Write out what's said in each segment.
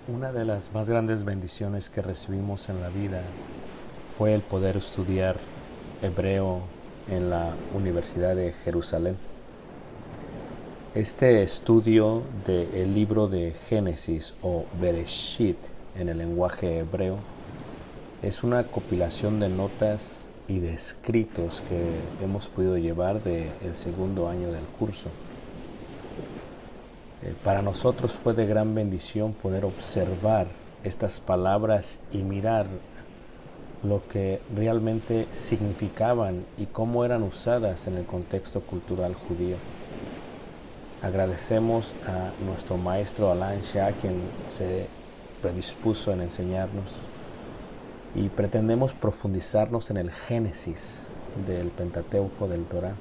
Una de las más grandes bendiciones que recibimos en la vida fue el poder estudiar hebreo en la Universidad de Jerusalén. Este estudio del libro de Génesis o Bereshit en el lenguaje hebreo es una compilación de notas y de escritos que hemos podido llevar del segundo año del curso. Para nosotros fue de gran bendición poder observar estas palabras y mirar lo que realmente significaban y cómo eran usadas en el contexto cultural judío. Agradecemos a nuestro maestro Alan Shah, quien se predispuso en enseñarnos, y pretendemos profundizarnos en el Génesis del Pentateuco del Torá,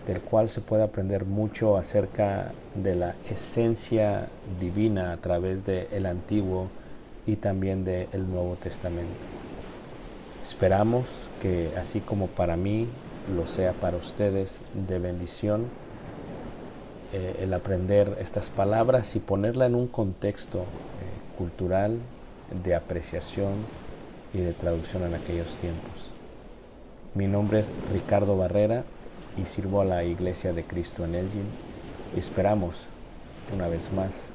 del cual se puede aprender mucho acerca de la esencia divina a través del Antiguo y también del Nuevo Testamento. Esperamos que así como para mí lo sea para ustedes de bendición el aprender estas palabras y ponerla en un contexto cultural de apreciación y de traducción en aquellos tiempos. Mi nombre es Ricardo Barrera y sirvo a la Iglesia de Cristo en Elgin y esperamos, una vez más,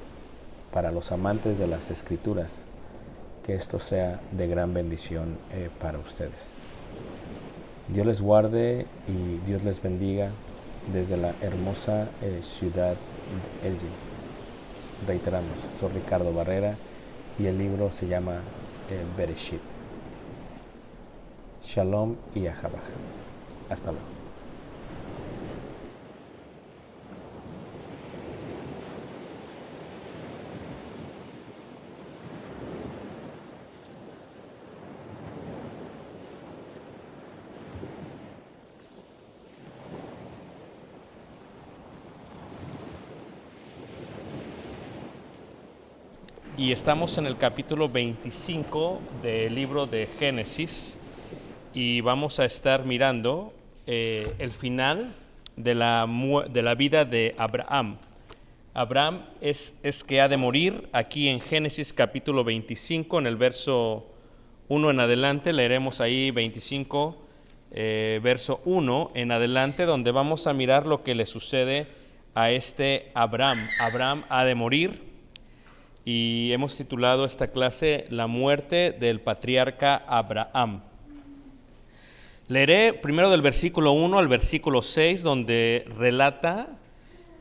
para los amantes de las Escrituras, que esto sea de gran bendición para ustedes. Dios les guarde y Dios les bendiga desde la hermosa ciudad de Elgin. Reiteramos, soy Ricardo Barrera y el libro se llama Bereshit. Shalom y Ahabaj. Hasta luego. Y estamos en el capítulo 25 del libro de Génesis y vamos a estar mirando el final de la vida de Abraham. Abraham es que ha de morir aquí en Génesis capítulo 25, en el verso 1 en adelante, leeremos ahí 25, verso 1 en adelante, donde vamos a mirar lo que le sucede a este Abraham. Abraham ha de morir. Y hemos titulado esta clase La muerte del patriarca Abraham. Leeré primero del versículo 1 al versículo 6, donde relata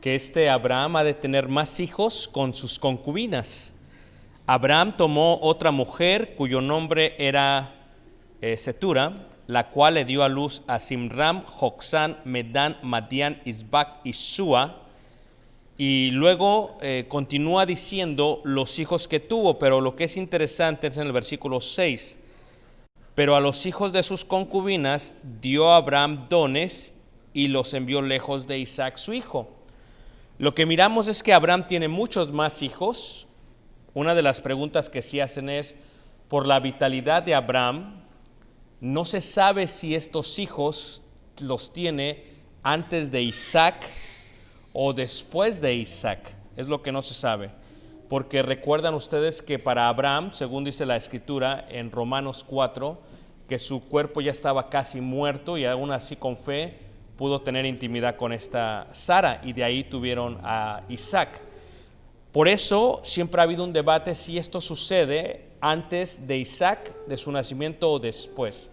que este Abraham ha de tener más hijos con sus concubinas. Abraham tomó otra mujer cuyo nombre era Setura, la cual le dio a luz a Simram, Joxán, Medán, Madián, Isbac y Shua. Y luego continúa diciendo los hijos que tuvo, pero lo que es interesante es en el versículo 6. Pero a los hijos de sus concubinas dio a Abraham dones y los envió lejos de Isaac su hijo. Lo que miramos es que Abraham tiene muchos más hijos. Una de las preguntas que se hacen es, por la vitalidad de Abraham, no se sabe si estos hijos los tiene antes de Isaac o después de Isaac, es lo que no se sabe, porque recuerdan ustedes que para Abraham, según dice la Escritura en Romanos 4, que su cuerpo ya estaba casi muerto y aún así con fe pudo tener intimidad con esta Sara y de ahí tuvieron a Isaac. Por eso siempre ha habido un debate si esto sucede antes de Isaac, de su nacimiento o después.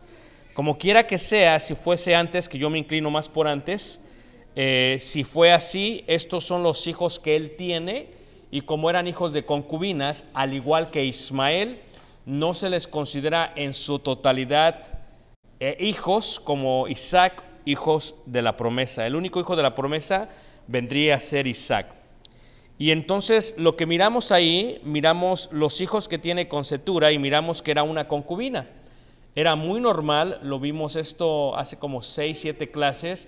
Como quiera que sea, si fuese antes, que yo me inclino más por antes, si fue así, estos son los hijos que él tiene, y como eran hijos de concubinas, al igual que Ismael, no se les considera en su totalidad hijos como Isaac, hijos de la promesa. El único hijo de la promesa vendría a ser Isaac. Y entonces lo que miramos ahí, miramos los hijos que tiene con Setura y miramos que era una concubina. Era muy normal, lo vimos esto hace como 6, 7 clases,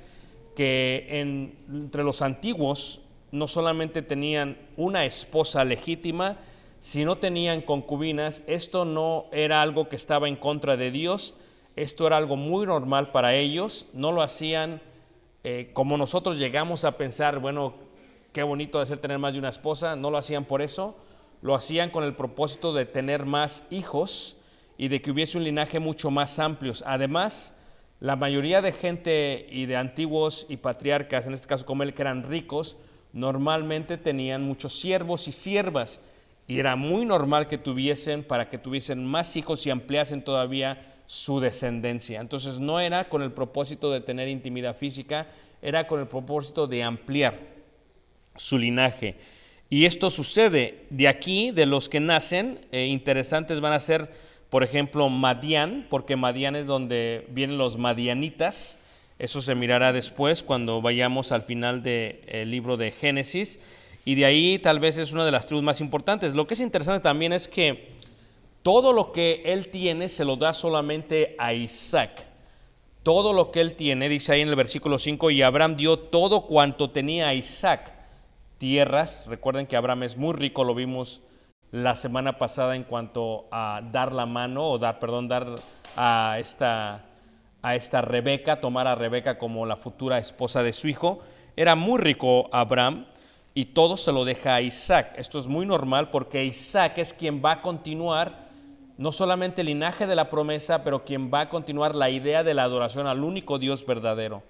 que entre los antiguos no solamente tenían una esposa legítima, sino tenían concubinas. Esto no era algo que estaba en contra de Dios, esto era algo muy normal para ellos. No lo hacían como nosotros llegamos a pensar, bueno, qué bonito de ser tener más de una esposa. No lo hacían por eso, lo hacían con el propósito de tener más hijos y de que hubiese un linaje mucho más amplio. Además, la mayoría de gente y de antiguos y patriarcas, en este caso como él, que eran ricos, normalmente tenían muchos siervos y siervas, y era muy normal que tuviesen, para que tuviesen más hijos y ampliasen todavía su descendencia. Entonces no era con el propósito de tener intimidad física, era con el propósito de ampliar su linaje. Y esto sucede de aquí, de los que nacen, interesantes van a ser, por ejemplo, Madián, porque Madián es donde vienen los madianitas. Eso se mirará después cuando vayamos al final del libro de Génesis. Y de ahí tal vez es una de las tribus más importantes. Lo que es interesante también es que todo lo que él tiene se lo da solamente a Isaac. Todo lo que él tiene, dice ahí en el versículo 5, y Abraham dio todo cuanto tenía a Isaac. Tierras, recuerden que Abraham es muy rico, lo vimos la semana pasada en cuanto a dar la mano, o dar a esta Rebeca, tomar a Rebeca como la futura esposa de su hijo. Era muy rico Abraham y todo se lo deja a Isaac. Esto es muy normal porque Isaac es quien va a continuar no solamente el linaje de la promesa, pero quien va a continuar la idea de la adoración al único Dios verdadero.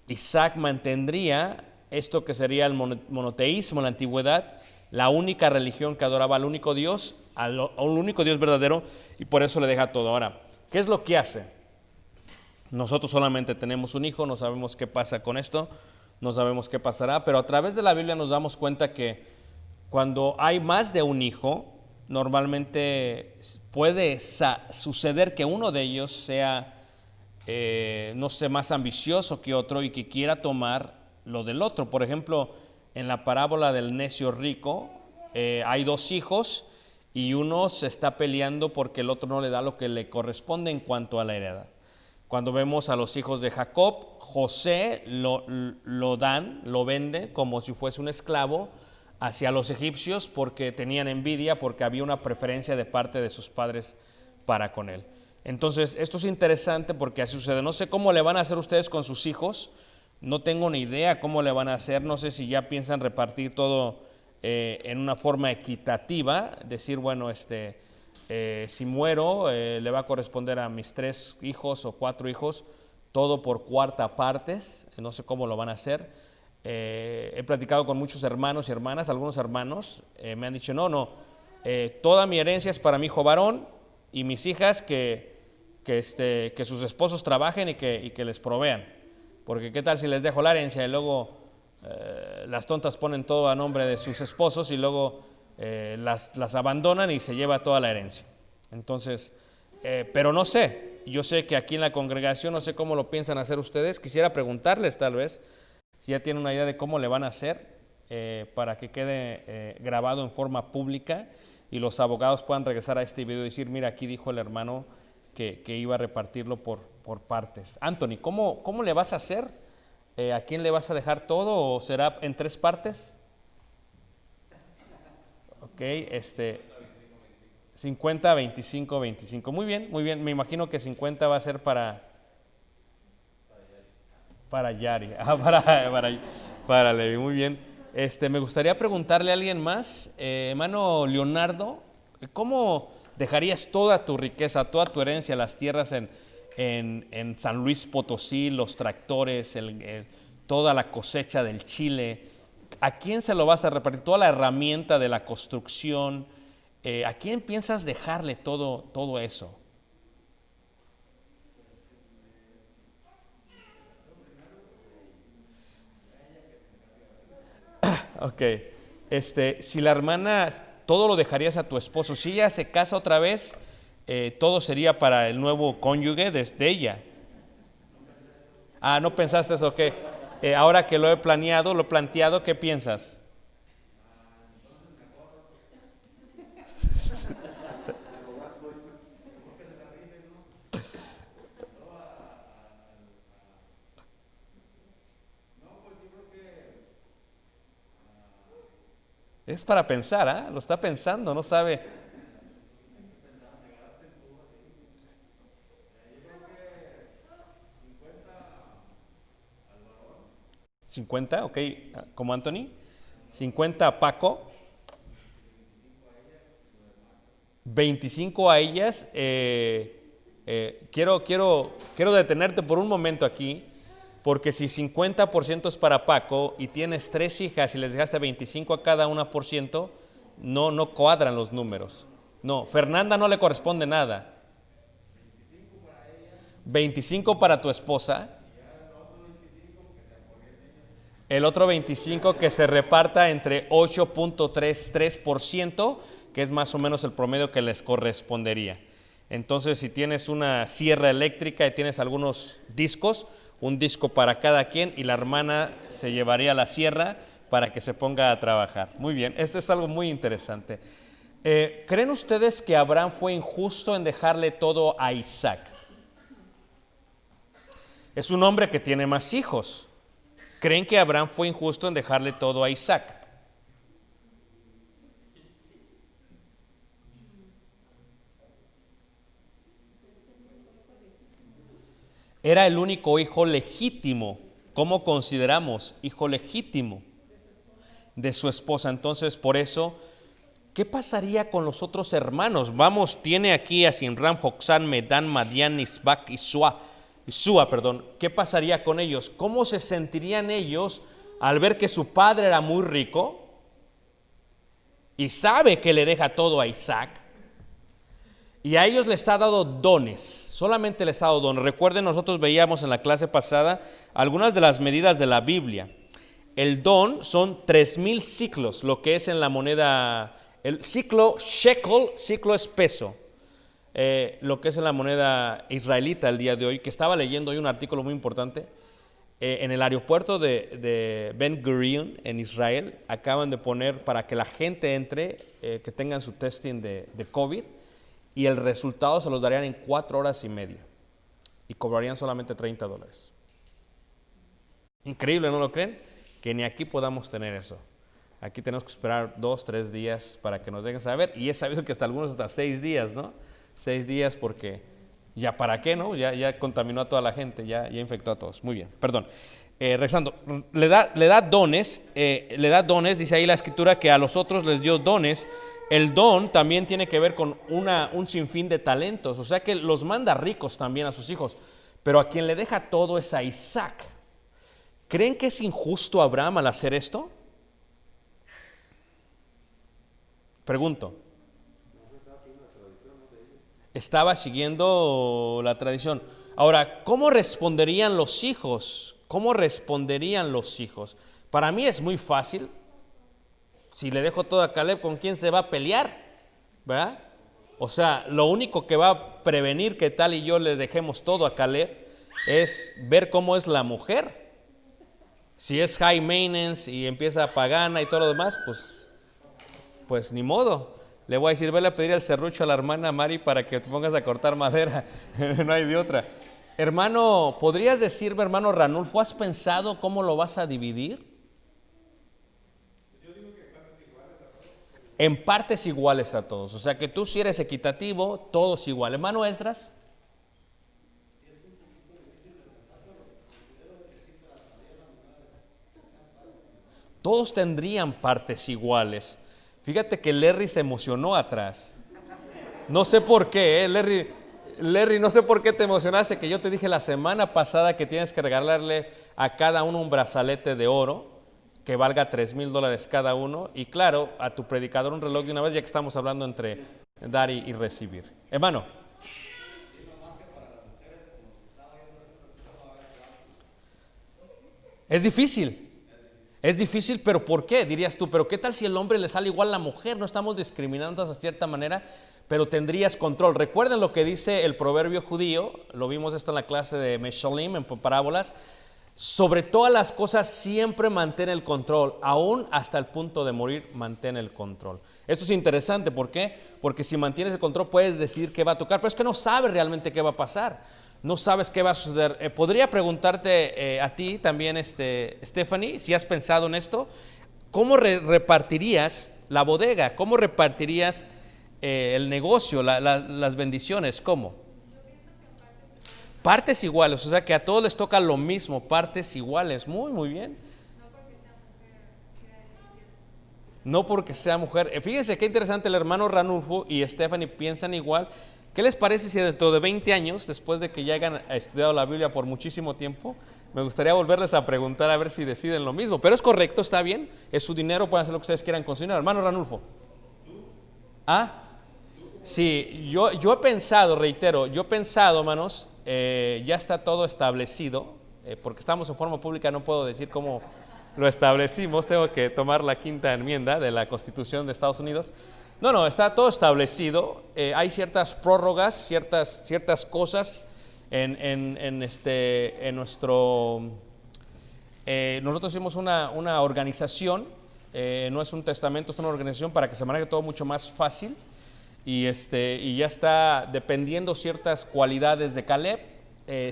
Isaac mantendría esto que sería el monoteísmo en la antigüedad, la única religión que adoraba al único Dios, al único Dios verdadero, y por eso le deja todo. Ahora, ¿qué es lo que hace? Nosotros solamente tenemos un hijo, no sabemos qué pasa con esto, no sabemos qué pasará, pero a través de la Biblia nos damos cuenta que cuando hay más de un hijo, normalmente puede suceder que uno de ellos sea, no sé, más ambicioso que otro y que quiera tomar lo del otro. Por ejemplo, en la parábola del necio rico, hay dos hijos y uno se está peleando porque el otro no le da lo que le corresponde en cuanto a la heredad. Cuando vemos a los hijos de Jacob, José lo vende como si fuese un esclavo hacia los egipcios porque tenían envidia, porque había una preferencia de parte de sus padres para con él. Entonces, esto es interesante porque así sucede. No sé cómo le van a hacer ustedes con sus hijos, no tengo ni idea cómo le van a hacer, no sé si ya piensan repartir todo en una forma equitativa, decir, bueno, si muero, le va a corresponder a mis 3 hijos o 4 hijos, todo por cuarta partes, no sé cómo lo van a hacer. He platicado con muchos hermanos y hermanas, algunos hermanos me han dicho, no, toda mi herencia es para mi hijo varón y mis hijas que sus esposos trabajen y que les provean, porque qué tal si les dejo la herencia y luego las tontas ponen todo a nombre de sus esposos y luego las abandonan y se lleva toda la herencia. Entonces, pero no sé, yo sé que aquí en la congregación no sé cómo lo piensan hacer ustedes, quisiera preguntarles tal vez si ya tienen una idea de cómo le van a hacer para que quede grabado en forma pública y los abogados puedan regresar a este video y decir, mira, aquí dijo el hermano que iba a repartirlo por partes. Anthony, ¿cómo le vas a hacer? ¿A quién le vas a dejar todo o será en 3 partes? Ok, 50, 25, 25. Muy bien, muy bien. Me imagino que 50 va a ser para Yari. Para Levi. Muy bien. Me gustaría preguntarle a alguien más, hermano Leonardo, ¿cómo dejarías toda tu riqueza, toda tu herencia, las tierras en San Luis Potosí, los tractores, toda la cosecha del chile? ¿A quién se lo vas a repartir? Toda la herramienta de la construcción. ¿A quién piensas dejarle todo eso? Ok. Si la hermana, todo lo dejarías a tu esposo. Si ella se casa otra vez, todo sería para el nuevo cónyuge de ella. Ah, ¿no pensaste eso? Ok. Ahora que lo he planteado, ¿qué piensas? Es para pensar, ¿ah? Lo está pensando, no sabe. 50, ok, como Anthony. 50 a Paco. 25 a ellas. Quiero detenerte por un momento aquí, porque si 50% es para Paco y tienes 3 hijas y les dejaste 25 a cada una por ciento, no cuadran los números. No, Fernanda no le corresponde nada. 25 para tu esposa. El otro 25 que se reparta entre 8.33%, que es más o menos el promedio que les correspondería. Entonces, si tienes una sierra eléctrica y tienes algunos discos, un disco para cada quien, y la hermana se llevaría la sierra para que se ponga a trabajar. Muy bien, eso es algo muy interesante. ¿Creen ustedes que Abraham fue injusto en dejarle todo a Isaac? Es un hombre que tiene más hijos. ¿Creen que Abraham fue injusto en dejarle todo a Isaac? Era el único hijo legítimo. ¿Cómo consideramos hijo legítimo de su esposa? Entonces, por eso, ¿qué pasaría con los otros hermanos? Vamos, tiene aquí a Sinram, Joxán, Medán, Madián, Isbac y Sua. ¿Qué pasaría con ellos? ¿Cómo se sentirían ellos al ver que su padre era muy rico y sabe que le deja todo a Isaac? Y a ellos les ha dado dones, solamente les ha dado dones. Recuerden, nosotros veíamos en la clase pasada algunas de las medidas de la Biblia. El don son 3,000 ciclos, lo que es en la moneda, el ciclo shekel, ciclo es peso. Lo que es en la moneda israelita el día de hoy, que estaba leyendo hoy un artículo muy importante. En el aeropuerto de Ben Gurion en Israel acaban de poner para que la gente entre, que tengan su testing de COVID, y el resultado se los darían en 4 horas y media y cobrarían solamente $30. Increíble, ¿no lo creen? Que ni aquí podamos tener eso. Aquí tenemos que esperar 2, 3 días para que nos dejen saber, y he sabido que hasta algunos hasta 6 días, ¿no? 6 días porque ya para qué, ¿no? Ya contaminó a toda la gente, ya infectó a todos. Muy bien, perdón. Regresando, le da dones, dice ahí la escritura que a los otros les dio dones. El don también tiene que ver con un sinfín de talentos, o sea que los manda ricos también a sus hijos, pero a quien le deja todo es a Isaac. ¿Creen que es injusto Abraham al hacer esto? Pregunto. Estaba siguiendo la tradición. Ahora, ¿cómo responderían los hijos? ¿Cómo responderían los hijos? Para mí es muy fácil. Si le dejo todo a Caleb, ¿con quién se va a pelear? ¿Verdad? O sea, lo único que va a prevenir que tal y yo le dejemos todo a Caleb es ver cómo es la mujer. Si es high maintenance y empieza pagana y todo lo demás, pues ni modo. Le voy a decir, vele a pedir el serrucho a la hermana Mari para que te pongas a cortar madera. No hay de otra. Hermano, ¿podrías decirme, hermano Ranulfo, has pensado cómo lo vas a dividir? En partes iguales a todos. O sea que tú, si eres equitativo, todos igual. Hermano Esdras. Todos tendrían partes iguales. Fíjate que Larry se emocionó atrás. No sé por qué, Larry, no sé por qué te emocionaste, que yo te dije la semana pasada que tienes que regalarle a cada uno un brazalete de oro que valga $3,000 cada uno, y claro, a tu predicador un reloj de una vez, ya que estamos hablando entre dar y recibir. Hermano. Es difícil, pero ¿por qué? Dirías tú, pero ¿qué tal si el hombre le sale igual a la mujer? No estamos discriminando de cierta manera, pero tendrías control. Recuerden lo que dice el proverbio judío, lo vimos esto en la clase de Meshalim, en parábolas. Sobre todas las cosas siempre mantén el control, aún hasta el punto de morir, mantén el control. Esto es interesante, ¿por qué? Porque si mantienes el control puedes decidir qué va a tocar, pero es que no sabes realmente qué va a pasar, no sabes qué va a suceder. Podría preguntarte a ti también, Stephanie, si has pensado en esto, ¿cómo repartirías la bodega? ¿Cómo repartirías el negocio, las bendiciones? ¿Cómo? Partes iguales, o sea que a todos les toca lo mismo, partes iguales. Muy bien. no porque sea mujer. Fíjense qué interesante, el hermano Ranulfo y Stephanie piensan igual. ¿Qué les parece si dentro de 20 años, después de que ya hayan estudiado la Biblia por muchísimo tiempo, me gustaría volverles a preguntar a ver si deciden lo mismo? Pero es correcto, está bien, es su dinero, pueden hacer lo que ustedes quieran con su dinero. Hermano Ranulfo. ¿Ah? Sí, yo he pensado, reitero, hermanos, ya está todo establecido, porque estamos en forma pública, no puedo decir cómo lo establecimos, tengo que tomar la quinta enmienda de la Constitución de Estados Unidos. No, está todo establecido, hay ciertas prórrogas, ciertas cosas en nuestro... nosotros hicimos una organización, no es un testamento, es una organización para que se maneje todo mucho más fácil. Y ya está dependiendo ciertas cualidades de Caleb,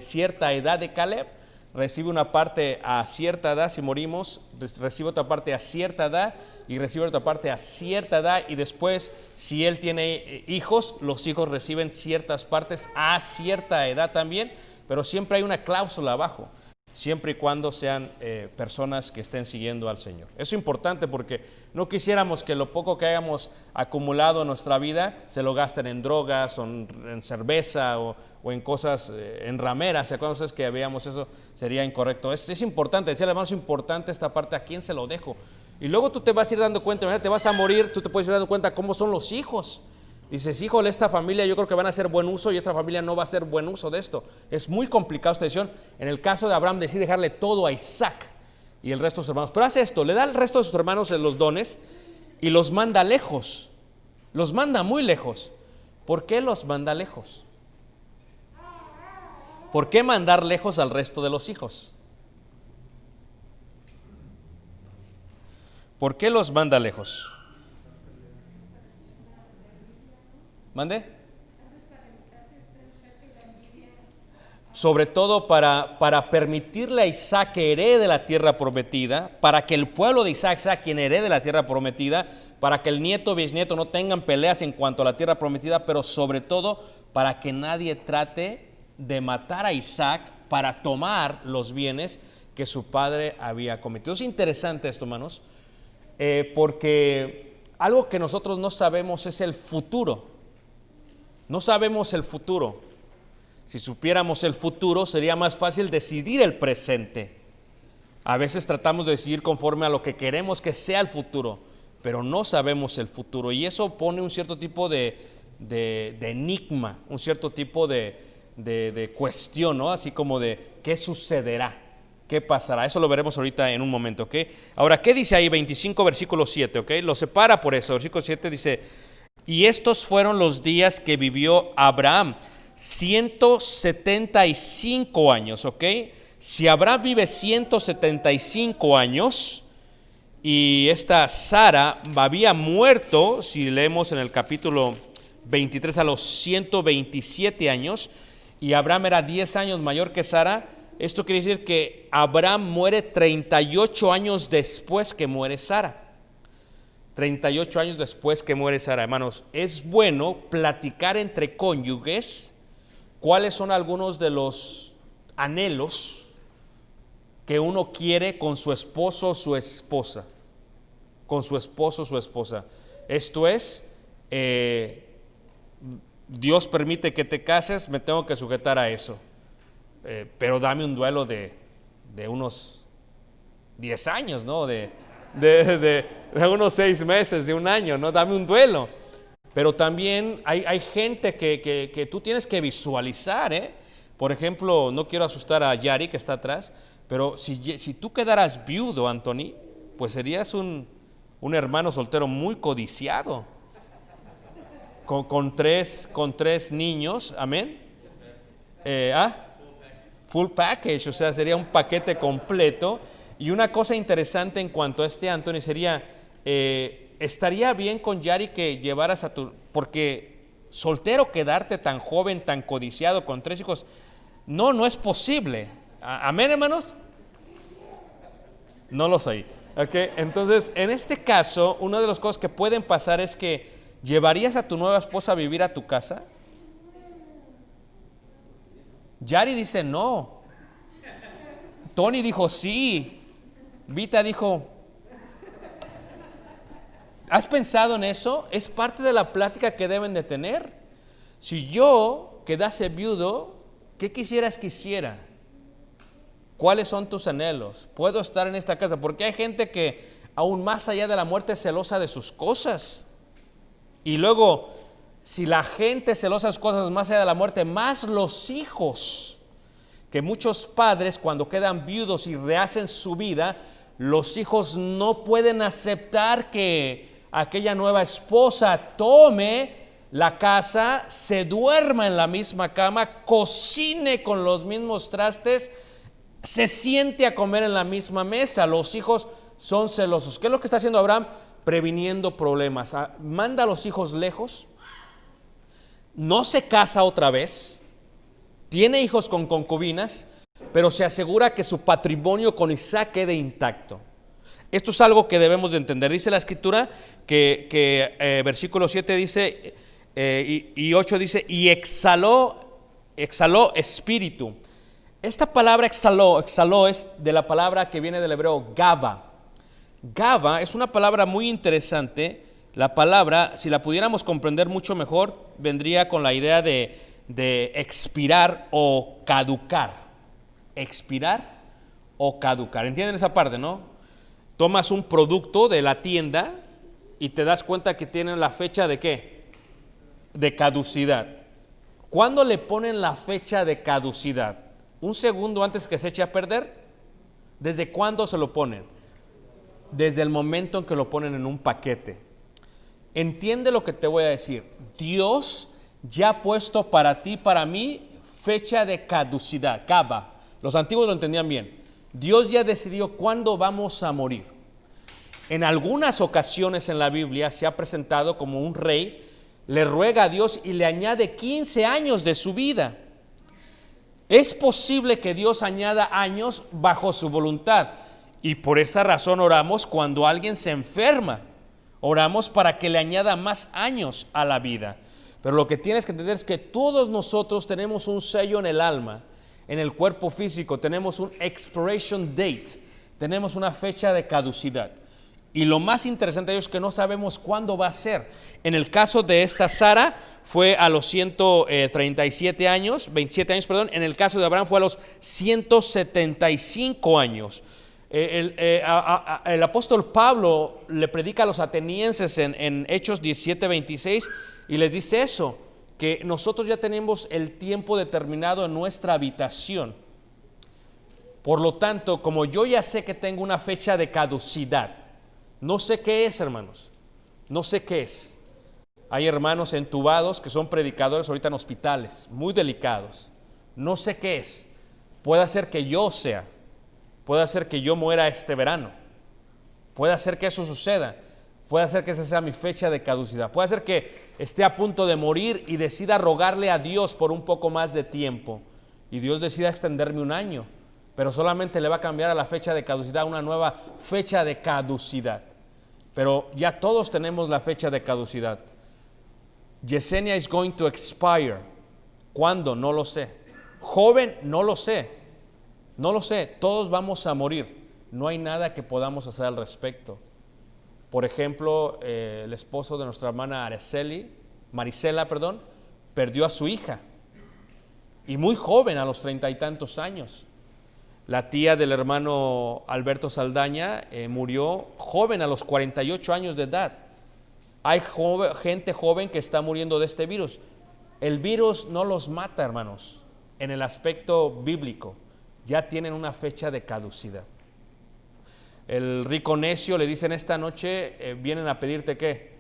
cierta edad de Caleb, recibe una parte a cierta edad si morimos, recibe otra parte a cierta edad y recibe otra parte a cierta edad, y después si él tiene hijos, los hijos reciben ciertas partes a cierta edad también, pero siempre hay una cláusula abajo, siempre y cuando sean personas que estén siguiendo al Señor. Eso es importante porque no quisiéramos que lo poco que hayamos acumulado en nuestra vida se lo gasten en drogas o en cerveza o en cosas, en rameras. ¿Se acuerdan ustedes que veíamos eso? Sería incorrecto. Es importante, decía hermano, es importante esta parte, ¿a quién se lo dejo? Y luego tú te vas a ir dando cuenta, te vas a morir, tú te puedes ir dando cuenta cómo son los hijos. Dices, híjole, esta familia yo creo que van a hacer buen uso y esta familia no va a hacer buen uso de esto. Es muy complicado esta decisión. En el caso de Abraham decide dejarle todo a Isaac y el resto de sus hermanos. Pero hace esto, le da al resto de sus hermanos los dones y los manda lejos. Los manda muy lejos. ¿Por qué los manda lejos? ¿Por qué mandar lejos al resto de los hijos? ¿Por qué los manda lejos? ¿Mande? Sobre todo para permitirle a Isaac que herede la tierra prometida, para que el pueblo de Isaac sea quien herede la tierra prometida, para que el nieto y bisnieto no tengan peleas en cuanto a la tierra prometida, pero sobre todo para que nadie trate de matar a Isaac para tomar los bienes que su padre había cometido. Es interesante esto, hermanos, porque algo que nosotros no sabemos es el futuro. No sabemos el futuro. Si supiéramos el futuro, sería más fácil decidir el presente. A veces tratamos de decidir conforme a lo que queremos que sea el futuro, pero no sabemos el futuro. Y eso pone un cierto tipo de enigma, un cierto tipo de cuestión, ¿no? Así como de ¿qué sucederá? ¿Qué pasará? Eso lo veremos ahorita en un momento, ¿ok? Ahora, ¿qué dice ahí? 25, versículo 7, ¿ok? Lo separa por eso. Versículo 7 dice: y estos fueron los días que vivió Abraham, 175 años, ¿ok? Si Abraham vive 175 años y esta Sara había muerto, si leemos en el capítulo 23, a los 127 años, y Abraham era 10 años mayor que Sara, esto quiere decir que Abraham muere 38 años después que muere Sara. 38 años después que muere Sara. Hermanos, es bueno platicar entre cónyuges cuáles son algunos de los anhelos que uno quiere con su esposo o su esposa. Con su esposo o su esposa. Esto es, Dios permite que te cases, me tengo que sujetar a eso. Pero dame un duelo de unos 10 años, ¿no? De unos 6 meses, de un año, ¿no? Dame un duelo. Pero también hay gente que tú tienes que visualizar, ¿eh? Por ejemplo, no quiero asustar a Yari que está atrás, pero si tú quedaras viudo, Anthony, pues serías un hermano soltero muy codiciado, con tres niños, amén. Full package, o sea, sería un paquete completo. Y una cosa interesante en cuanto a Anthony, sería, estaría bien con Yari que llevaras porque soltero quedarte tan joven, tan codiciado, con 3 hijos, no es posible. ¿Amén, hermanos? No lo sé. Okay. Entonces, en este caso, una de las cosas que pueden pasar es que ¿llevarías a tu nueva esposa a vivir a tu casa? Yari dice no. Tony dijo sí. Vita dijo ¿Has pensado en eso? Es parte de la plática que deben de tener. Si yo quedase viudo, ¿qué quisieras que hiciera? ¿Cuáles son tus anhelos? ¿Puedo estar en esta casa? Porque hay gente que aún más allá de la muerte es celosa de sus cosas. Y luego, si la gente es celosa de sus cosas más allá de la muerte, más los hijos, que muchos padres cuando quedan viudos y rehacen su vida, los hijos no pueden aceptar que aquella nueva esposa tome la casa, se duerma en la misma cama, cocine con los mismos trastes, se siente a comer en la misma mesa. Los hijos son celosos. ¿Qué es lo que está haciendo Abraham? Previniendo problemas. Manda a los hijos lejos, no se casa otra vez, tiene hijos con concubinas, pero se asegura que su patrimonio con Isaac quede intacto. Esto es algo que debemos de entender. Dice la Escritura que versículo 7 dice y 8 dice, y exhaló espíritu. Esta palabra exhaló es de la palabra que viene del hebreo gaba. Gaba es una palabra muy interesante. La palabra, si la pudiéramos comprender mucho mejor, vendría con la idea de expirar o caducar. Expirar o caducar. ¿Entienden esa parte, no? Tomas un producto de la tienda y te das cuenta que tiene la fecha de ¿qué? De caducidad. ¿Cuándo le ponen la fecha de caducidad? ¿Un segundo antes que se eche a perder? ¿Desde cuándo se lo ponen? Desde el momento en que lo ponen en un paquete. Entiende lo que te voy a decir. Dios ya ha puesto para ti, para mí, fecha de caducidad, Gaba. Los antiguos lo entendían bien. Dios ya decidió cuándo vamos a morir. En algunas ocasiones en la Biblia se ha presentado como un rey, le ruega a Dios y le añade 15 años de su vida. Es posible que Dios añada años bajo su voluntad, y por esa razón oramos cuando alguien se enferma. Oramos para que le añada más años a la vida. Pero lo que tienes que entender es que todos nosotros tenemos un sello en el alma, en el cuerpo físico, tenemos un expiration date, tenemos una fecha de caducidad. Y lo más interesante es que no sabemos cuándo va a ser. En el caso de esta Sara fue a los 27 años, en el caso de Abraham fue a los 175 años. El apóstol Pablo le predica a los atenienses en Hechos 17:26 y les dice eso, que nosotros ya tenemos el tiempo determinado en nuestra habitación. Por lo tanto, como yo ya sé que tengo una fecha de caducidad, no sé qué es, hermanos, no sé qué es. Hay hermanos entubados que son predicadores ahorita en hospitales, muy delicados. No sé qué es. Puede ser que yo sea. Puede ser que yo muera este verano. Puede ser que eso suceda. Puede ser que esa sea mi fecha de caducidad. Puede ser que esté a punto de morir y decida rogarle a Dios por un poco más de tiempo. Y Dios decida extenderme un año. Pero solamente le va a cambiar a la fecha de caducidad una nueva fecha de caducidad. Pero ya todos tenemos la fecha de caducidad. Yesenia is going to expire. ¿Cuándo? No lo sé. Joven, no lo sé. No lo sé. Todos vamos a morir. No hay nada que podamos hacer al respecto. Por ejemplo, el esposo de nuestra hermana Marisela, perdió a su hija. Y muy joven, a los 30 y tantos años. La tía del hermano Alberto Saldaña murió joven, a los 48 años de edad. Hay gente joven que está muriendo de este virus. El virus no los mata, hermanos, en el aspecto bíblico. Ya tienen una fecha de caducidad. El rico necio le dicen esta noche, vienen a pedirte ¿qué?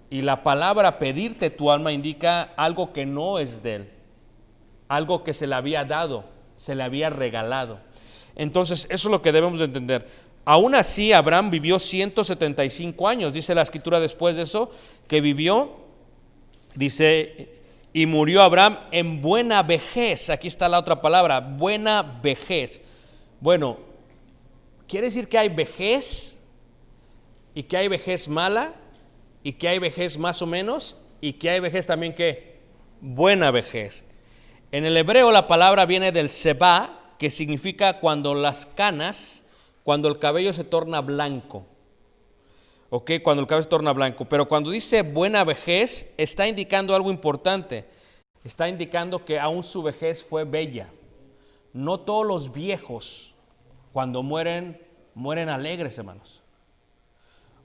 Y la palabra pedirte tu alma indica algo que no es de él. Algo que se le había dado, se le había regalado. Entonces, eso es lo que debemos de entender. Aún así, Abraham vivió 175 años. Dice la Escritura después de eso, que vivió, dice, y murió Abraham en buena vejez. Aquí está la otra palabra, buena vejez. Bueno, quiere decir que hay vejez, y que hay vejez mala, y que hay vejez más o menos, y que hay vejez también, ¿qué? Buena vejez. En el hebreo la palabra viene del sebá, que significa cuando las canas, cuando el cabello se torna blanco. ¿ok? Cuando el cabello se torna blanco. Pero cuando dice buena vejez, está indicando algo importante. Está indicando que aún su vejez fue bella. No todos los viejos, cuando mueren, mueren alegres, hermanos.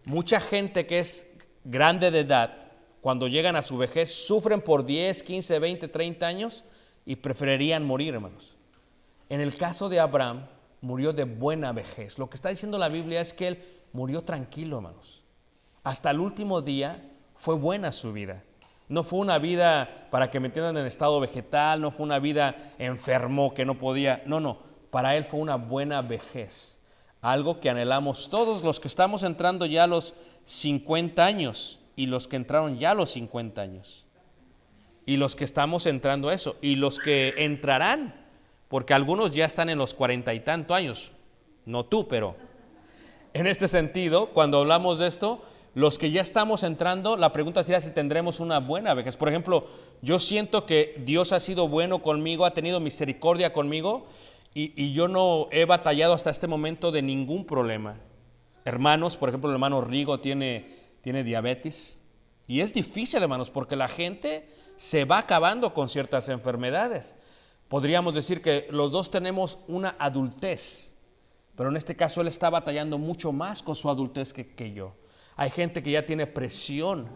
Mucha gente que es grande de edad, cuando llegan a su vejez, sufren por 10, 15, 20, 30 años y preferirían morir, hermanos. En el caso de Abraham, murió de buena vejez. Lo que está diciendo la Biblia es que él murió tranquilo, hermanos. Hasta el último día fue buena su vida. No fue una vida, para que me entiendan, en estado vegetal, no fue una vida enfermo que no podía. No, para él fue una buena vejez. Algo que anhelamos todos los que estamos entrando ya a los 50 años y los que entraron ya a los 50 años. Y los que estamos entrando a eso y los que entrarán, porque algunos ya están en los 40 y tantos años. No tú, pero en este sentido, cuando hablamos de esto, los que ya estamos entrando, la pregunta sería si tendremos una buena vejez. Por ejemplo, yo siento que Dios ha sido bueno conmigo, ha tenido misericordia conmigo y yo no he batallado hasta este momento de ningún problema. Hermanos, por ejemplo, el hermano Rigo tiene diabetes y es difícil, hermanos, porque la gente se va acabando con ciertas enfermedades. Podríamos decir que los dos tenemos una adultez, pero en este caso él está batallando mucho más con su adultez que yo. Hay gente que ya tiene presión,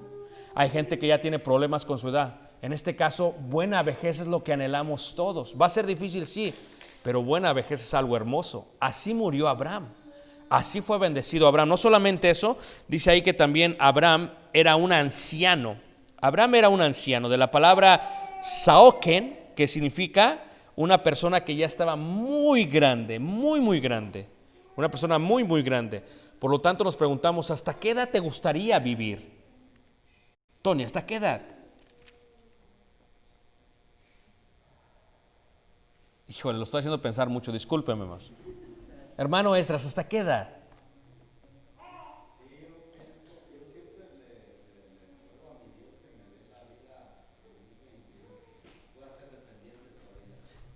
hay gente que ya tiene problemas con su edad. En este caso, buena vejez es lo que anhelamos todos. Va a ser difícil, sí, pero buena vejez es algo hermoso. Así murió Abraham, así fue bendecido Abraham. No solamente eso, dice ahí que también Abraham era un anciano. Abraham era un anciano, de la palabra saoken, que significa una persona que ya estaba muy grande, muy grande. Una persona muy grande. Por lo tanto, nos preguntamos, ¿hasta qué edad te gustaría vivir? Tony, ¿hasta qué edad? Híjole, lo estoy haciendo pensar mucho, discúlpeme más. Hermano Esdras, ¿hasta qué edad?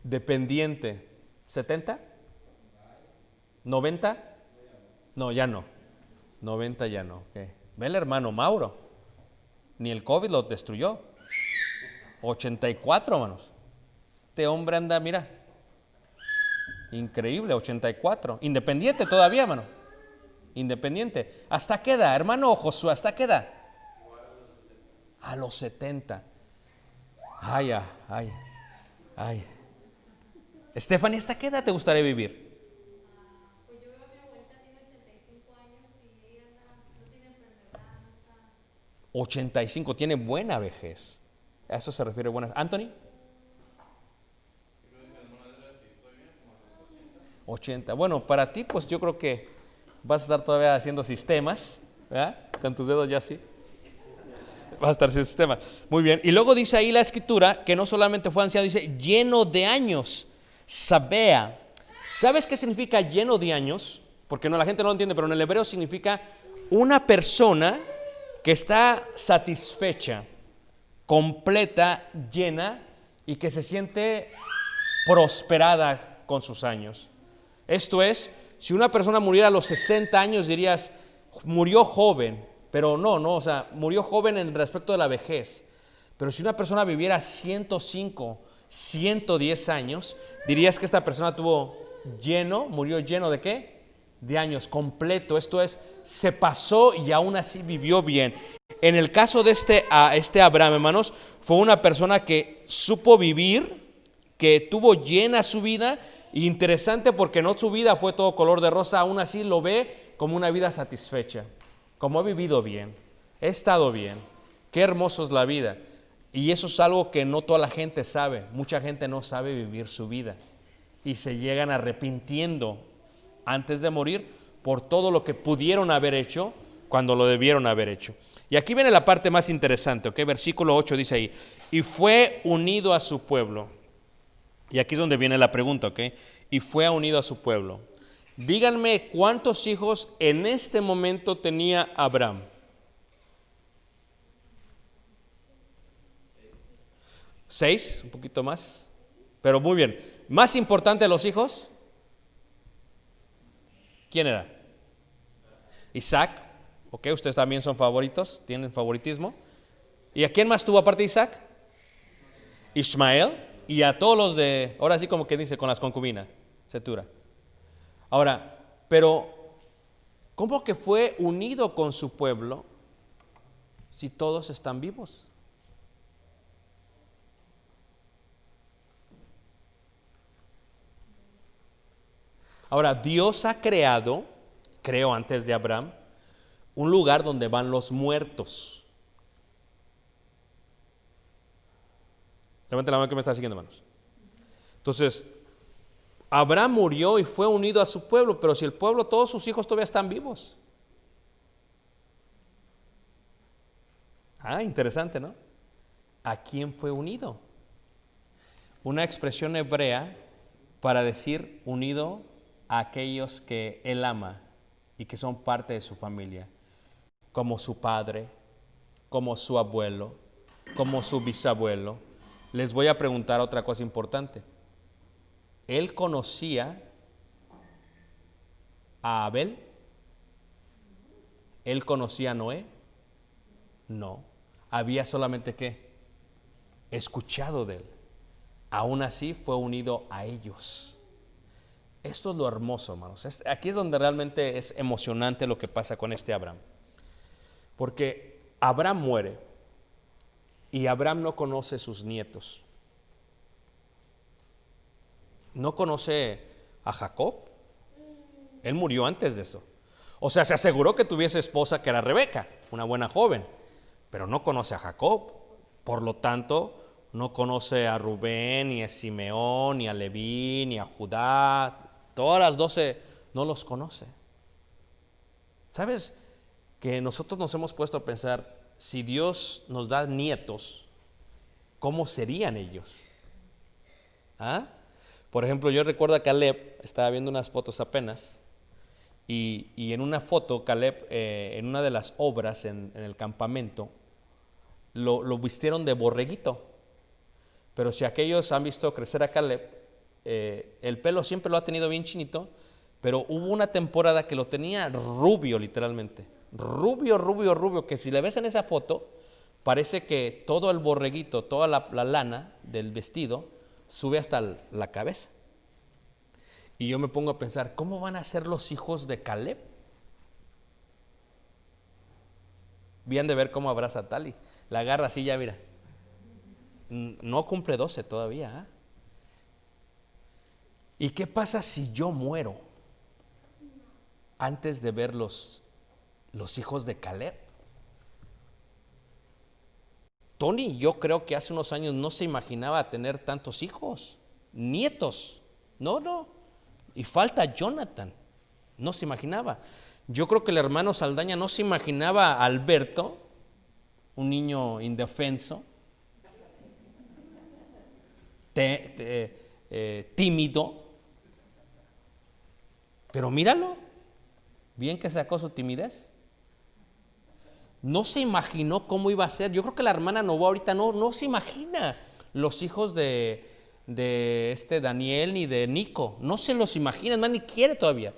Dependiente. ¿70? ¿90? No, ya no. 90 ya no. Okay. Ve el hermano Mauro. Ni el COVID lo destruyó. 84, hermanos. Este hombre anda, mira. Increíble, 84. Independiente todavía, hermano. Independiente. ¿Hasta qué edad, hermano Josué? ¿Hasta qué edad? A los 70. Ay. Stephanie, ¿hasta qué edad te gustaría vivir? 85, tiene buena vejez. A eso se refiere buena. ¿Anthony? 80. Bueno, para ti, pues yo creo que vas a estar todavía haciendo sistemas, ¿verdad? Con tus dedos ya así. Vas a estar haciendo sistemas. Muy bien. Y luego dice ahí la escritura que no solamente fue anciano, dice lleno de años. Sabea. ¿Sabes qué significa lleno de años? Porque no, la gente no lo entiende, pero en el hebreo significa una persona que está satisfecha, completa, llena y que se siente prosperada con sus años. Esto es, si una persona muriera a los 60 años dirías, murió joven, pero no, o sea, murió joven en respecto de la vejez. Pero si una persona viviera 105, 110 años, dirías que esta persona murió lleno ¿de qué? De años, completo. Esto es, se pasó y aún así vivió bien. En el caso de este Abraham, hermanos, fue una persona que supo vivir, que tuvo llena su vida. Y interesante porque no su vida fue todo color de rosa, aún así lo ve como una vida satisfecha, como ha vivido bien, he estado bien, qué hermoso es la vida. Y eso es algo que no toda la gente sabe, mucha gente no sabe vivir su vida y se llegan arrepintiendo antes de morir por todo lo que pudieron haber hecho cuando lo debieron haber hecho. Y aquí viene la parte más interesante, ¿ok? Versículo 8 dice ahí, y fue unido a su pueblo. Y aquí es donde viene la pregunta, ¿ok? Y fue unido a su pueblo. Díganme cuántos hijos en este momento tenía Abraham. 6, un poquito más. Pero muy bien. Más importante de los hijos, ¿quién era? Isaac. ¿Ok? Ustedes también son favoritos, tienen favoritismo. ¿Y a quién más tuvo aparte de Isaac? Ismael. Y a todos los de, ahora sí como que dice, con las concubinas, Cetura. Ahora, pero, ¿cómo que fue unido con su pueblo si todos están vivos? Ahora, Dios ha creado, creo antes de Abraham, un lugar donde van los muertos. Levanten la mano que me está siguiendo, hermanos. Entonces, Abraham murió y fue unido a su pueblo, pero si el pueblo, todos sus hijos todavía están vivos. Interesante, ¿no? ¿A quién fue unido? Una expresión hebrea para decir unido a aquellos que él ama y que son parte de su familia, como su padre, como su abuelo, como su bisabuelo. Les voy a preguntar otra cosa importante. ¿Él conocía a Abel? ¿Él conocía a Noé? No. Había solamente ¿qué? Escuchado de él. Aún así fue unido a ellos. Esto es lo hermoso, hermanos. Aquí es donde realmente es emocionante lo que pasa con este Abraham. Porque Abraham muere y Abraham no conoce sus nietos. No conoce a Jacob. Él murió antes de eso. O sea, se aseguró que tuviese esposa que era Rebeca, una buena joven, pero no conoce a Jacob. Por lo tanto, no conoce a Rubén, ni a Simeón, ni a Leví, ni a Judá. Todas las 12 no los conoce. ¿Sabes que nosotros nos hemos puesto a pensar, si Dios nos da nietos, ¿cómo serían ellos? Por ejemplo, yo recuerdo a Caleb, estaba viendo unas fotos apenas, y en una foto Caleb, en una de las obras en el campamento, lo vistieron de borreguito. Pero si aquellos han visto crecer a Caleb, el pelo siempre lo ha tenido bien chinito, pero hubo una temporada que lo tenía rubio, literalmente. Rubio, que si le ves en esa foto, parece que todo el borreguito, toda la lana del vestido, sube hasta la cabeza. Y yo me pongo a pensar, ¿cómo van a ser los hijos de Caleb? Bien de ver cómo abraza a Tali. La agarra así ya, mira. No cumple 12 todavía. ¿Y qué pasa si yo muero antes de ver los hijos de Caleb? Tony, yo creo que hace unos años no se imaginaba tener tantos hijos, nietos. No. Y falta Jonathan. No se imaginaba. Yo creo que el hermano Saldaña no se imaginaba a Alberto, un niño indefenso, tímido. Pero míralo, bien que sacó su timidez. No se imaginó cómo iba a ser. Yo creo que la hermana Novoa ahorita no se imagina los hijos de Daniel ni de Nico. No se los imagina, más ni quiere todavía.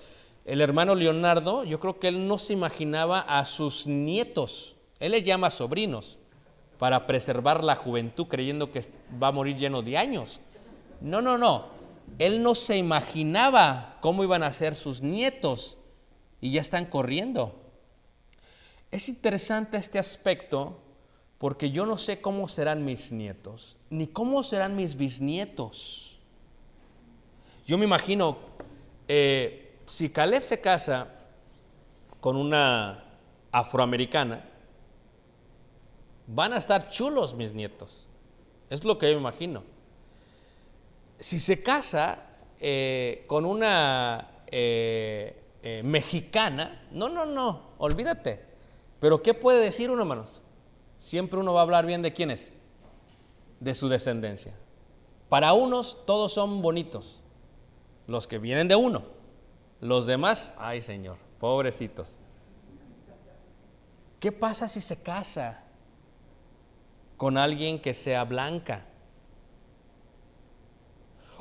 El hermano Leonardo, yo creo que él no se imaginaba a sus nietos. Él les llama sobrinos para preservar la juventud, creyendo que va a morir lleno de años. No. Él no se imaginaba cómo iban a ser sus nietos y ya están corriendo. Es interesante este aspecto porque yo no sé cómo serán mis nietos, ni cómo serán mis bisnietos. Yo me imagino, si Caleb se casa con una afroamericana, van a estar chulos mis nietos. Es lo que yo me imagino. Si se casa con una mexicana, no, olvídate. Pero ¿qué puede decir uno, hermanos? Siempre uno va a hablar bien de quiénes, de su descendencia. Para unos todos son bonitos, los que vienen de uno. Los demás, ay Señor, pobrecitos. ¿Qué pasa si se casa con alguien que sea blanca?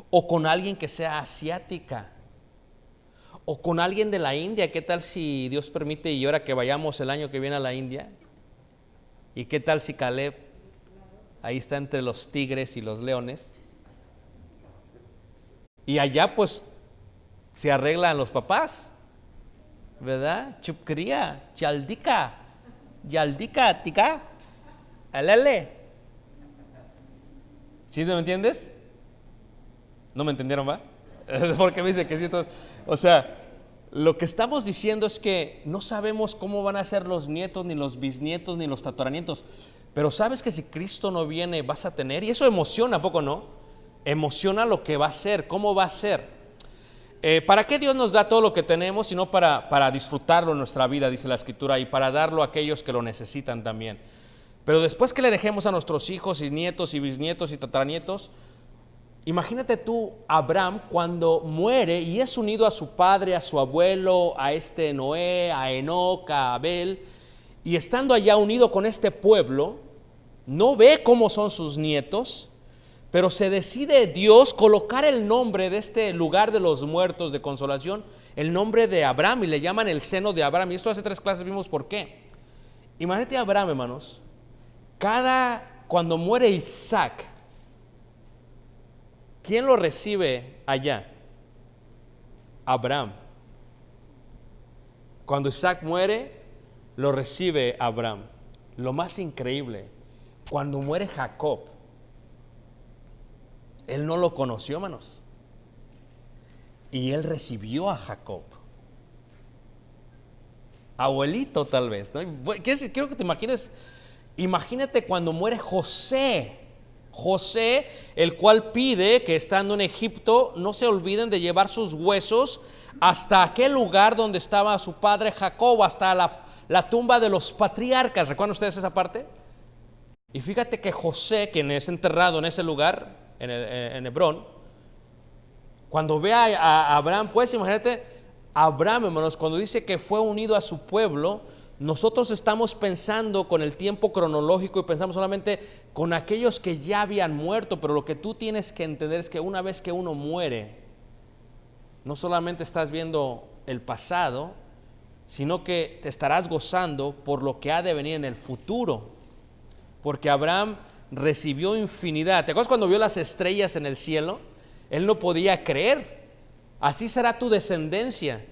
O con alguien que sea asiática, O con alguien de la India. ¿Qué tal si Dios permite y ahora que vayamos el año que viene a la India? ¿Y qué tal si Caleb ahí está entre los tigres y los leones? Y allá pues se arreglan los papás, ¿verdad? Chupcría, chaldika, yaldika, tica, alele. ¿Sí me entiendes? ¿No me entendieron, va? Porque me dice que sí, entonces, o sea, lo que estamos diciendo es que no sabemos cómo van a ser los nietos, ni los bisnietos, ni los tataranietos. Pero sabes que si Cristo no viene, vas a tener, y eso emociona, ¿a poco no? Emociona lo que va a ser, cómo va a ser. ¿Para qué Dios nos da todo lo que tenemos? Sino para disfrutarlo en nuestra vida, dice la Escritura, y para darlo a aquellos que lo necesitan también. Pero después que le dejemos a nuestros hijos y nietos y bisnietos y tataranietos, imagínate tú, Abraham, cuando muere y es unido a su padre, a su abuelo, a Noé, a Enoc, a Abel, y estando allá unido con este pueblo, no ve cómo son sus nietos, pero se decide Dios colocar el nombre de este lugar de los muertos de consolación, el nombre de Abraham, y le llaman el seno de Abraham. Y esto hace 3 clases vimos por qué. Imagínate a Abraham, hermanos, cuando muere Isaac, ¿quién lo recibe allá? Abraham. Cuando Isaac muere, lo recibe Abraham. Lo más increíble, cuando muere Jacob, él no lo conoció, hermanos, y él recibió a Jacob, abuelito tal vez, ¿no? Quiero que te imagínate cuando muere José, el cual pide que estando en Egipto no se olviden de llevar sus huesos hasta aquel lugar donde estaba su padre Jacob, hasta la tumba de los patriarcas. ¿Recuerdan ustedes esa parte? Y fíjate que José, quien es enterrado en ese lugar, en Hebrón, cuando ve a Abraham, pues imagínate, Abraham, hermanos, cuando dice que fue unido a su pueblo, nosotros estamos pensando con el tiempo cronológico y pensamos solamente con aquellos que ya habían muerto, pero lo que tú tienes que entender es que una vez que uno muere, no solamente estás viendo el pasado, sino que te estarás gozando por lo que ha de venir en el futuro, porque Abraham recibió infinidad. ¿Te acuerdas cuando vio las estrellas en el cielo? Él no podía creer. Así será tu descendencia,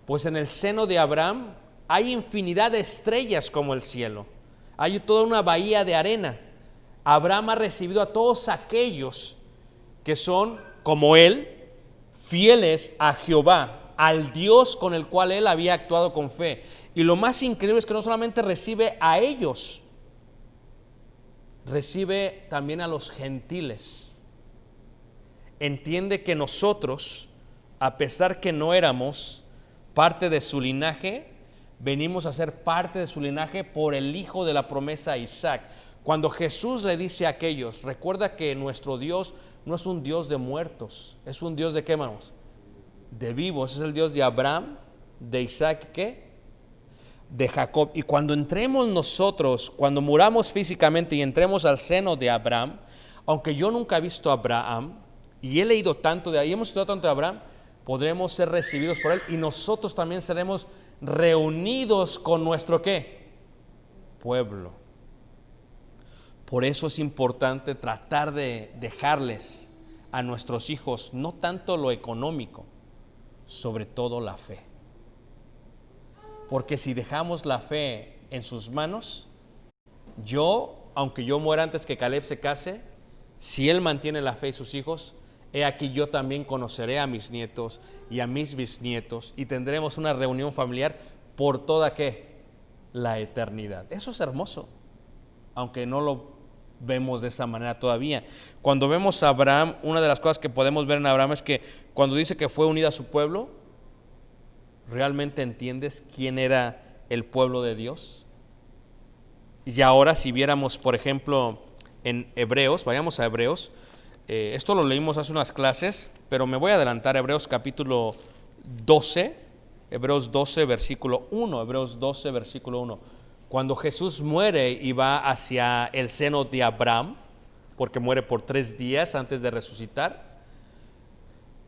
pues en el seno de Abraham hay infinidad de estrellas como el cielo. Hay toda una bahía de arena. Abraham ha recibido a todos aquellos que son, como él, fieles a Jehová, al Dios con el cual él había actuado con fe. Y lo más increíble es que no solamente recibe a ellos, recibe también a los gentiles. Entiende que nosotros, a pesar que no éramos parte de su linaje, venimos a ser parte de su linaje por el hijo de la promesa, Isaac. Cuando Jesús le dice a aquellos, recuerda que nuestro Dios no es un Dios de muertos, es un Dios de ¿qué, hermanos? De vivos. Es el Dios de Abraham, de Isaac, ¿qué? De Jacob. Y cuando entremos nosotros, cuando muramos físicamente y entremos al seno de Abraham, aunque yo nunca he visto a Abraham y he leído tanto de ahí, hemos estudiado tanto de Abraham, podremos ser recibidos por él y nosotros también seremos reunidos con nuestro ¿qué? Pueblo. Por eso es importante tratar de dejarles a nuestros hijos no tanto lo económico, sobre todo la fe. Porque si dejamos la fe en sus manos, aunque yo muera antes que Caleb se case, si él mantiene la fe y sus hijos, he aquí yo también conoceré a mis nietos y a mis bisnietos y tendremos una reunión familiar por toda ¿qué? La eternidad. Eso es hermoso, aunque no lo vemos de esa manera todavía. Cuando vemos a Abraham, una de las cosas que podemos ver en Abraham es que cuando dice que fue unido a su pueblo, ¿realmente entiendes quién era el pueblo de Dios? Y ahora si viéramos, por ejemplo, en Hebreos, vayamos a Hebreos, esto lo leímos hace unas clases, pero me voy a adelantar, Hebreos capítulo 12, Hebreos 12 versículo 1, Hebreos 12 versículo 1. Cuando Jesús muere y va hacia el seno de Abraham, porque muere por 3 días antes de resucitar,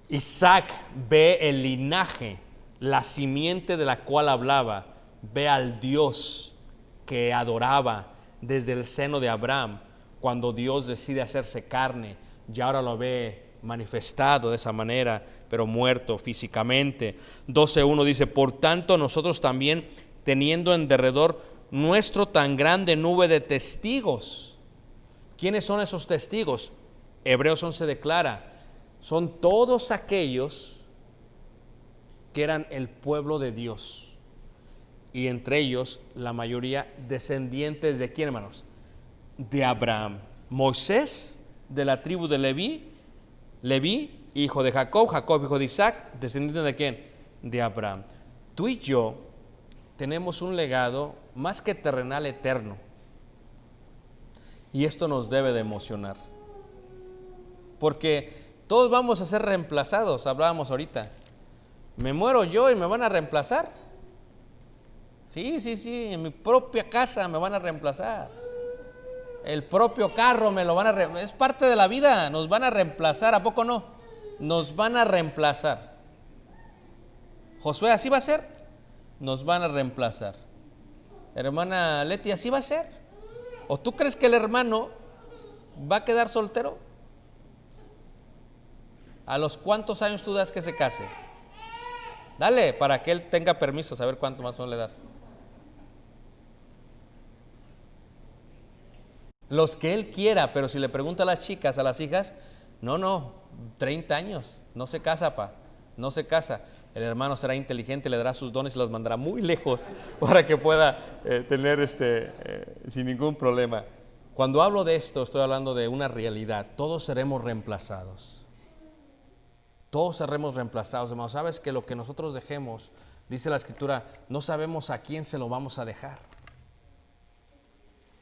Isaac ve el linaje la simiente de la cual hablaba, ve al Dios que adoraba desde el seno de Abraham, cuando Dios decide hacerse carne, y ahora lo ve manifestado de esa manera, pero muerto físicamente. 12:1 dice: por tanto nosotros también, teniendo en derredor nuestro tan grande nube de testigos. ¿Quiénes son esos testigos? Hebreos 11 declara, son todos aquellos que eran el pueblo de Dios, y entre ellos la mayoría descendientes de ¿quién, hermanos? De Abraham. Moisés, de la tribu de Leví, hijo de Jacob, Jacob hijo de Isaac, descendiente de ¿quién? De Abraham. Tú y yo tenemos un legado más que terrenal, eterno, y esto nos debe de emocionar, porque todos vamos a ser reemplazados. Hablábamos ahorita, me muero yo y me van a reemplazar. Sí, en mi propia casa me van a reemplazar. El propio carro me lo van a reemplazar. Es parte de la vida, nos van a reemplazar, ¿a poco no? Nos van a reemplazar. Josué, ¿así va a ser? Nos van a reemplazar. Hermana Leti, ¿así va a ser? ¿O tú crees que el hermano va a quedar soltero? ¿A los cuántos años tú das que se case? Dale, para que él tenga permiso, saber cuánto más o menos le das. Los que él quiera, pero si le pregunta a las chicas, a las hijas, no, 30 años, no se casa, no se casa. El hermano será inteligente, le dará sus dones y los mandará muy lejos para que pueda tener sin ningún problema. Cuando hablo de esto, estoy hablando de una realidad. Todos seremos reemplazados. Todos seremos reemplazados, hermanos. ¿Sabes que lo que nosotros dejemos, dice la Escritura, no sabemos a quién se lo vamos a dejar?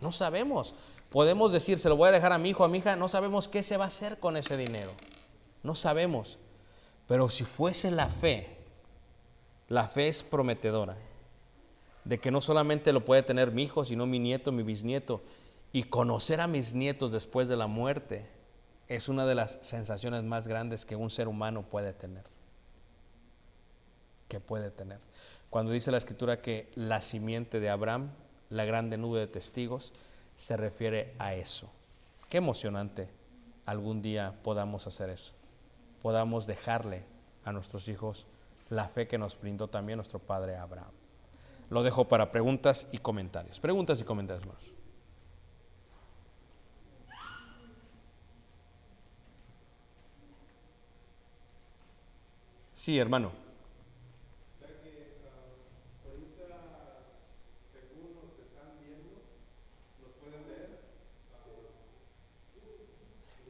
No sabemos. Podemos decir, se lo voy a dejar a mi hijo, a mi hija, no sabemos qué se va a hacer con ese dinero. No sabemos. Pero si fuese la fe es prometedora, de que no solamente lo puede tener mi hijo, sino mi nieto, mi bisnieto, y conocer a mis nietos después de la muerte es una de las sensaciones más grandes que un ser humano puede tener. Cuando dice la Escritura que la simiente de Abraham, la grande nube de testigos, se refiere a eso. Qué emocionante algún día podamos hacer eso, podamos dejarle a nuestros hijos la fe que nos brindó también nuestro padre Abraham. Lo dejo para preguntas y comentarios. Preguntas y comentarios más. Sí, hermano.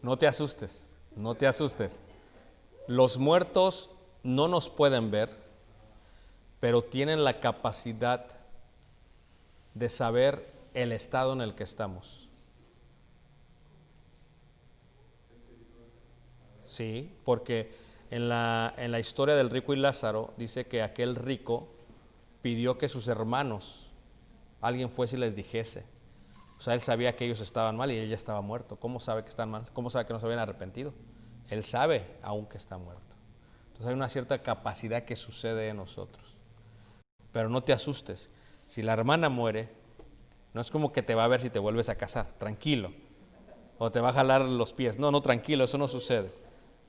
No te asustes, no te asustes. Los muertos no nos pueden ver, pero tienen la capacidad de saber el estado en el que estamos. Sí, porque en la historia del rico y Lázaro dice que aquel rico pidió que sus hermanos, alguien fuese y les dijese. O sea, él sabía que ellos estaban mal y él ya estaba muerto. ¿Cómo sabe que están mal? ¿Cómo sabe que no se habían arrepentido? Él sabe aún que está muerto. Entonces hay una cierta capacidad que sucede en nosotros. Pero no te asustes. Si la hermana muere, no es como que te va a ver si te vuelves a casar. Tranquilo. O te va a jalar los pies. No, tranquilo, eso no sucede.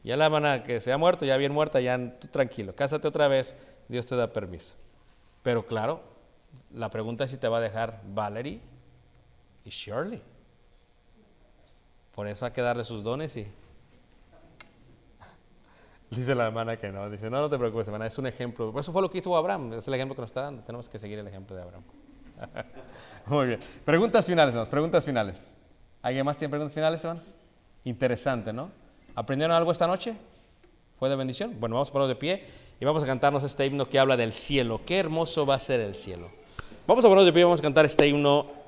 Ya la hermana que se ha muerto, ya bien muerta, ya tú tranquilo. Cásate otra vez, Dios te da permiso. Pero claro, la pregunta es si te va a dejar Valerie y Shirley. Por eso hay que darle sus dones y dice la hermana que no. Dice, no te preocupes, hermana, es un ejemplo. Eso fue lo que hizo Abraham, es el ejemplo que nos está dando. Tenemos que seguir el ejemplo de Abraham. Muy bien. Preguntas finales, hermanos, preguntas finales. ¿Alguien más tiene preguntas finales, hermanos? Interesante, ¿no? ¿Aprendieron algo esta noche? ¿Fue de bendición? Bueno, vamos a ponernos de pie y vamos a cantarnos este himno que habla del cielo. Qué hermoso va a ser el cielo. Vamos a ponernos de pie y vamos a cantar este himno